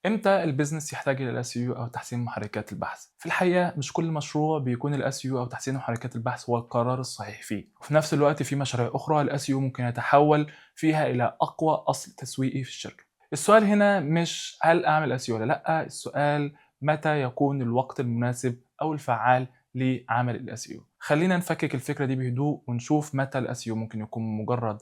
امتى البيزنس يحتاج الى الاس يو او تحسين محركات البحث؟ في الحقيقه مش كل مشروع بيكون الاس يو او تحسين محركات البحث هو القرار الصحيح فيه، وفي نفس الوقت في مشاريع اخرى الاس يو ممكن يتحول فيها الى اقوى اصل تسويقي في الشركه. السؤال هنا مش هل اعمل اس يو ولا لا، السؤال متى يكون الوقت المناسب او الفعال لعمل الاس يو. خلينا نفكك الفكره دي بهدوء ونشوف متى الاس يو ممكن يكون مجرد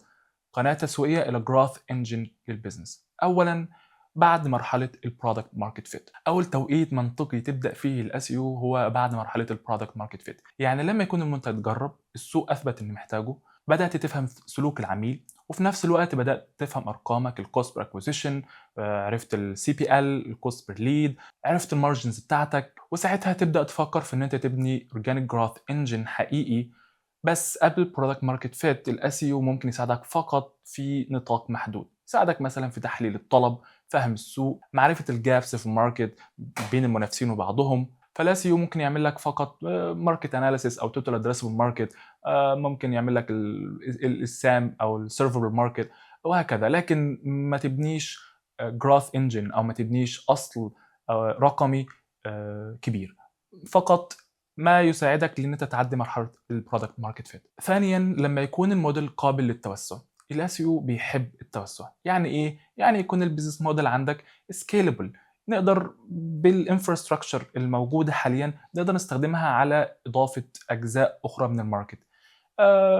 قناه تسويقيه الى جراث انجن للبيزنس. اولا، بعد مرحله البرودكت ماركت فيت. اول توقيت منطقي تبدا فيه الاس يو هو بعد مرحله البرودكت ماركت فيت، يعني لما يكون المنتج جرب، السوق اثبت انه محتاجه، بدات تفهم سلوك العميل، وفي نفس الوقت بدات تفهم ارقامك، الكوست بير اكوزيشن، عرفت السي بي ال، الكوست بير ليد، عرفت المارجنز بتاعتك، وساعتها تبدا تفكر في ان انت تبني اورجانيك جروث انجن حقيقي. بس قبل برودكت ماركت فيت الاس يو ممكن يساعدك فقط في نطاق محدود، يساعدك مثلا في تحليل الطلب، فهم السوق، معرفة الجابس في الماركت بين المنافسين وبعضهم. فالاس يو ممكن يعمل لك فقط ماركت اناليسيس او توتال ادريسبل ماركت، ممكن يعمل لك السام او السيرفبل ماركت وهكذا، لكن ما تبنيش جروث انجن او ما تبنيش اصل رقمي كبير، فقط ما يساعدك لان انت تعدي مرحله البرودكت ماركت فيت. ثانيا، لما يكون الموديل قابل للتوسع. الاس يو بيحب التوسع. يعني ايه؟ يعني يكون البيزنس موديل عندك سكيلبل، نقدر بالانفراستراكشر الموجوده حاليا نقدر نستخدمها على اضافه اجزاء اخرى من الماركت.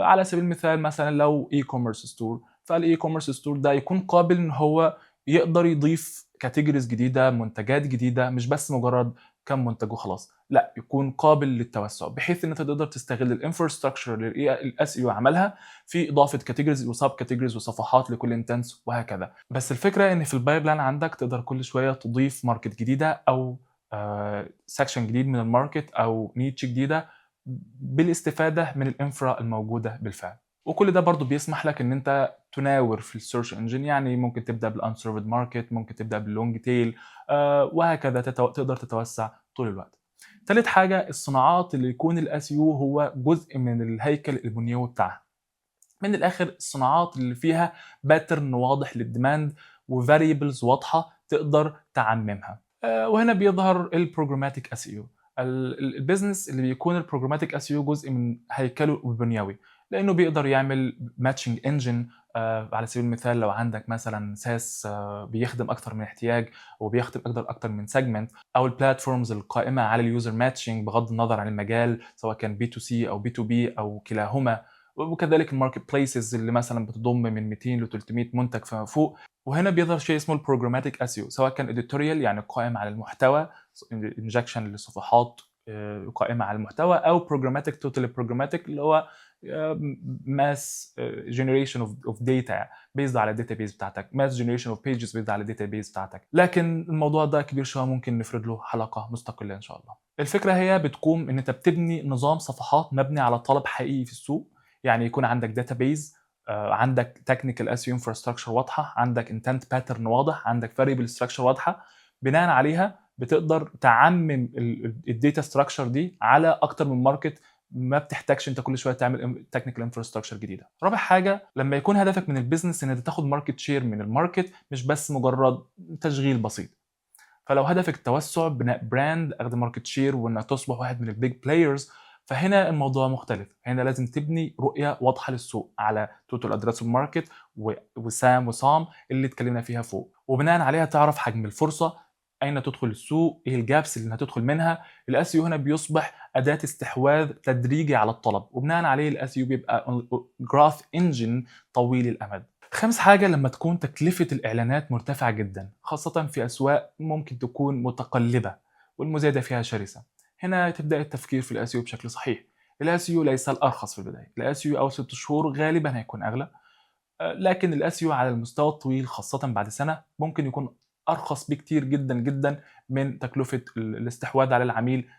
على سبيل المثال مثلا لو اي كوميرس ستور، فالاي كوميرس ستور ده يكون قابل ان هو يقدر يضيف كاتيجوريز جديده، منتجات جديده، مش بس مجرد كم منتج وخلاص، لا، يكون قابل للتوسع بحيث ان انت تقدر تستغل الانفراستراكشر اللي الاس اي عملها في اضافه كاتيجوريز وسب كاتيجوريز وصفحات لكل انتنس وهكذا. بس الفكره ان في البايب لاين عندك تقدر كل شويه تضيف ماركت جديده او سكشن جديد من الماركت او نيتش جديده بالاستفاده من الانفرا الموجوده بالفعل. وكل ده برضو بيسمح لك ان انت تناور في السيرش انجن، يعني ممكن تبدا بالانسيرفد ماركت، ممكن تبدا باللونج تيل، وهكذا تقدر تتوسع طول الوقت. ثالث حاجه، الصناعات اللي يكون الاس يو هو جزء من الهيكل البنيوي بتاعها. من الاخر الصناعات اللي فيها باترن واضح للديماند وفاريبلز واضحه تقدر تعممها. وهنا بيظهر البروجراماتيك اس اي. البيزنس اللي بيكون البروجراماتيك اس يو جزء من هيكله البنيوي، لانه بيقدر يعمل ماتشنج انجن. على سبيل المثال لو عندك مثلا ساس بيخدم اكثر من احتياج وبيخدم اكثر من سيجمنت، او البلاتفورمز القائمه على اليوزر ماتشنج بغض النظر عن المجال سواء كان بي تو سي او بي تو بي او كلاهما، وكذلك الماركت بليسز اللي مثلا بتضم من 200 ل 300 منتج فما فوق. وهنا بيظهر شيء اسمه البروجراماتيك اسيو، سواء كان اديتوريال يعني قائم على المحتوى، انجكشن لصفحات قائمه على المحتوى، او بروجراماتيك توتالي بروجراماتيك اللي هو ماس جنريشن اوف داتا بيزد على الداتا بيز بتاعتك، ماس جنريشن اوف بيجز بيزد على الداتا بيز بتاعتك. لكن الموضوع ده كبير شويه، ممكن نفرد له حلقه مستقله ان شاء الله. الفكره هي بتقوم ان انت بتبني نظام صفحات مبني على طلب حقيقي في السوق، يعني يكون عندك داتا بيز، عندك تكنيكال اس يو انفراستراكشر واضحه، عندك انتنت باترن واضح، عندك فاريبل ستراكشر واضحه، بناء عليها بتقدر تعمم الداتا ستراكشر دي على اكتر من ماركت، ما بتحتاجش انت كل شويه تعمل تكنيكال انفراستراكشر جديده. رابع حاجه، لما يكون هدفك من البيزنس ان انت تاخد ماركت شير من الماركت مش بس مجرد تشغيل بسيط، فلو هدفك التوسع، بناء براند، اخذ ماركت شير، وانك تصبح واحد من البيج بلايرز، فهنا الموضوع مختلف. هنا لازم تبني رؤيه واضحه للسوق على توتال ادريسبل ماركت وسام وصام اللي اتكلمنا فيها فوق، وبناء عليها تعرف حجم الفرصه، اين تدخل السوق، ايه الجابس اللي هتدخل منها. الاس يو هنا بيصبح اداه استحواذ تدريجي على الطلب، وبناء عليه الاس يو بيبقى جراث انجن طويل الامد. خامس حاجة، لما تكون تكلفة الإعلانات مرتفعة جدا خاصة في أسواق ممكن تكون متقلبة والمزايدة فيها شرسة، هنا تبدأ التفكير في الأسيو بشكل صحيح. الأسيو ليس الأرخص في البداية، الأسيو أول 6 شهور غالبا هيكون أغلى، لكن الأسيو على المستوى الطويل خاصة بعد سنة ممكن يكون أرخص بكتير جدا جدا من تكلفة الاستحواذ على العميل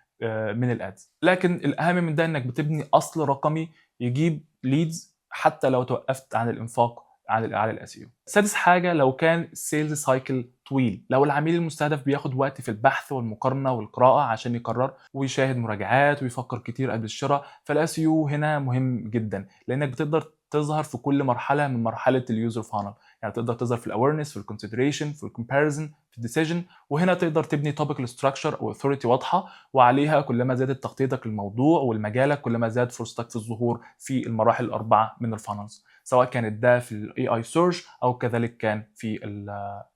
من الادز. لكن الأهم من ده إنك بتبني أصل رقمي يجيب ليدز حتى لو توقفت عن الإنفاق على الاسيو. سادس حاجه، لو كان السيلز سايكل طويل، لو العميل المستهدف بياخد وقت في البحث والمقارنه والقراءه عشان يقرر ويشاهد مراجعات ويفكر كتير قبل الشراء، فالاسيو هنا مهم جدا لانك بتقدر تظهر في كل مرحله من مرحله اليوزر فانل، يعني تقدر تظهر في الاويرنس، في الكونسيدريشن، في الكومباريزن، في الديسيجن. وهنا تقدر تبني توبيكال ستراكشر او authority واضحه، وعليها كلما زادت تغطيتك للموضوع والمجالك كلما زاد فرصتك في الظهور في المراحل الاربعه من الفانلز، سواء كانت ده في الاي اي سيرش او كذلك كان في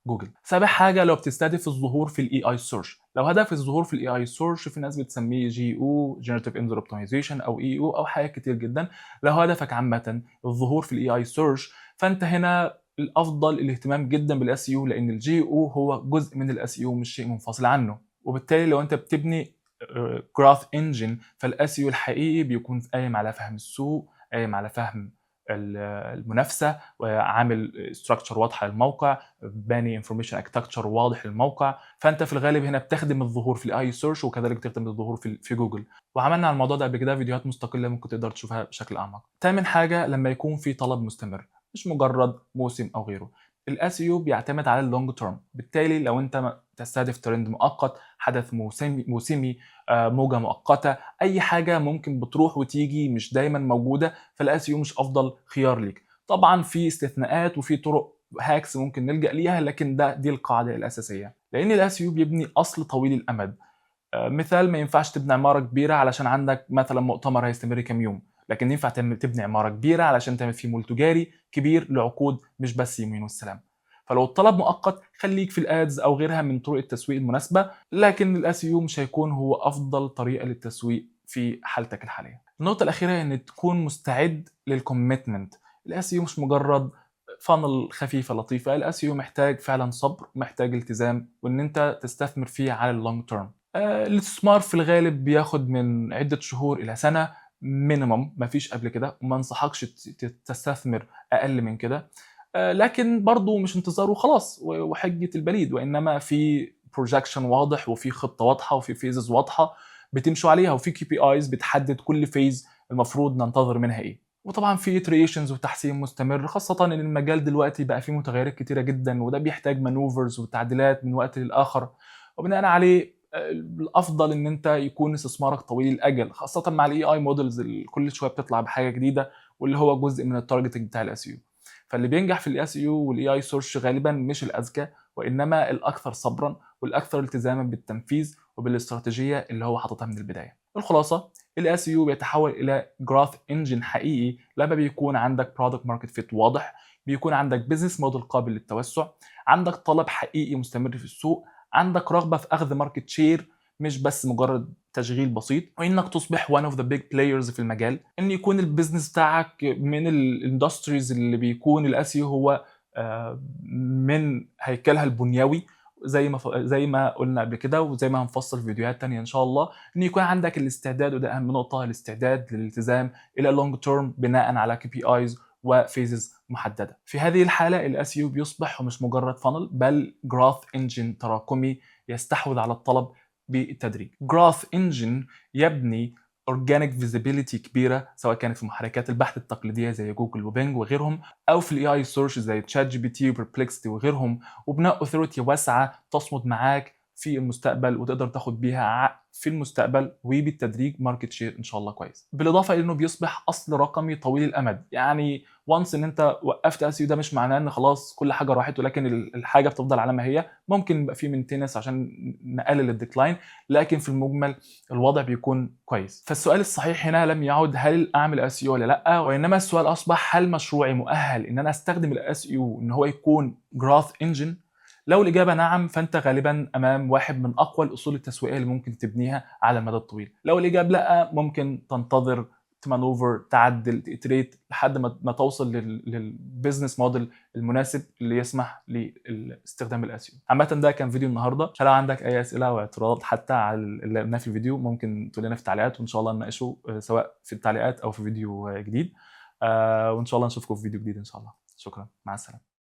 جوجل. سابع حاجه، لو بتستهدف الظهور في الاي اي سيرش، لو هدف الظهور في الاي اي سيرش في ناس بتسميه جي او جنريتيف انجن اوبتمايزيشن او اي او حاجات كتير جدا. لو هدفك عامه الظهور في الاي اي سيرش، فانت هنا الافضل الاهتمام جدا بالاس يو، لان الجي او هو جزء من الاس يو مش شيء منفصل عنه. وبالتالي لو انت بتبني جراث انجن، فالاس يو الحقيقي بيكون قايم على فهم السوق، قايم على فهم المنافسه، وعامل ستراكشر واضحه للموقع، باني انفورميشن اركتكتشر واضح للموقع. فانت في الغالب هنا بتخدم الظهور في الاي سيرش، وكذلك تخدم الظهور في جوجل. وعملنا على الموضوع ده قبل كده فيديوهات مستقله ممكن تقدر تشوفها بشكل اعمق. تامن حاجه، لما يكون في طلب مستمر مش مجرد موسم او غيره. الاس يو بيعتمد على اللونج تيرم، بالتالي لو انت تستهدف ترند مؤقت، حدث موسمي، موجه مؤقته، اي حاجه ممكن بتروح وتيجي مش دايما موجوده، فالاس يو مش افضل خيار ليك. طبعا في استثناءات وفي طرق هاكس ممكن نلجا ليها، لكن دي القاعده الاساسيه، لان الاس يو بيبني اصل طويل الامد. مثال، ما ينفعش تبني عماره كبيره علشان عندك مثلا مؤتمر هيستمر كام يوم، لكن ينفع تبني عماره كبيره علشان تعمل فيه مول تجاري كبير لعقود، مش بس يومين والسلام. فلو الطلب مؤقت خليك في الادز او غيرها من طرق التسويق المناسبه، لكن الاس يو مش هيكون هو افضل طريقه للتسويق في حالتك الحاليه. النقطه الاخيره ان تكون مستعد للكوميتمنت. الاس يو مش مجرد فانل خفيفه لطيفه، الاس يو محتاج فعلا صبر، محتاج التزام، وان انت تستثمر فيه على اللونج تيرم. الاستثمار في الغالب بياخد من عدة شهور إلى سنة مينيمم، مفيش قبل كده، وما انصحكش تستثمر أقل من كده. لكن برضو مش انتظار وخلاص وحجة البليد، وإنما في بروجكشن واضح، وفي خطة واضحة، وفي فيزز واضحة بتمشوا عليها، وفي كي بي ايز بتحدد كل فيز المفروض ننتظر منها ايه. وطبعا في iterations وتحسين مستمر، خاصة ان المجال دلوقتي بقى فيه متغيرات كتيرة جدا، وده بيحتاج مانوفرز وتعديلات من وقت للآخر، وبناء عليه الافضل ان انت يكون استثمارك طويل الاجل، خاصه مع الاي اي مودلز اللي كل شويه بتطلع بحاجه جديده، واللي هو جزء من التارجتنج بتاع الاس يو. فاللي بينجح في الاس يو والاي اي سيرش غالبا مش الاذكى، وانما الاكثر صبرا والاكثر التزاما بالتنفيذ وبالاستراتيجيه اللي هو حاططها من البدايه. الخلاصه، الاس يو بيتحول الى جراث انجن حقيقي لما بيكون عندك برودكت ماركت فيت واضح، بيكون عندك بزنس موديل قابل للتوسع، عندك طلب حقيقي مستمر في السوق، عندك رغبه في اخذ ماركت شير مش بس مجرد تشغيل بسيط، وانك تصبح one of the big players في المجال، ان يكون البيزنس بتاعك من الاندستريز اللي بيكون الاسيو هو من هيكلها البنيوي، زي ما قلنا قبل كده، وزي ما هنفصل في فيديوهات تانية ان شاء الله، ان يكون عندك الاستعداد، وده اهم نقطه، الاستعداد للالتزام الى لونج تيرم بناء على كي بي ايز وفيزز محدده. في هذه الحاله الاس يو بيصبح مش مجرد فانل، بل جراث انجن تراكمي يستحوذ على الطلب بالتدريج. جراث انجن يبني اورجانيك فيزيبيليتي كبيره، سواء كانت في محركات البحث التقليديه زي جوجل وبينج وغيرهم، او في الاي اي سيرش زي تشات جي بي تي وبربلكسيتي وغيرهم، وبناء اوثوريتي واسعه تصمد معاك في المستقبل، وتقدر تاخد بيها في المستقبل وبالتدريج ماركت شير ان شاء الله كويس. بالاضافه الى انه بيصبح اصل رقمي طويل الامد، يعني وانس ان انت وقفت اس يو ده مش معناه ان خلاص كل حاجه راحت، ولكن الحاجه بتفضل على ما هي، ممكن يبقى في مينتيننس عشان نقلل الديكلاين، لكن في المجمل الوضع بيكون كويس. فالسؤال الصحيح هنا لم يعد هل اعمل اس يو ولا لا، وانما السؤال اصبح هل مشروعي مؤهل ان انا استخدم الاس يو ان هو يكون جراث انجن. لو الإجابة نعم، فأنت غالبا أمام واحد من أقوى الأصول التسويقية اللي ممكن تبنيها على المدى الطويل. لو الإجابة لا، ممكن تنتظر، تمانوفر، تعدل، تيتريت لحد ما توصل للبيزنس موديل المناسب اللي يسمح لاستخدام الاسيو. عامة ده كان فيديو النهارده، لو عندك اي اسئله او اعتراض حتى على اللي قلناه في الفيديو ممكن تقول لنا في التعليقات، وان شاء الله نناقشه سواء في التعليقات او في فيديو جديد. وان شاء الله نشوفكم في فيديو جديد ان شاء الله. شكرا، مع السلامه.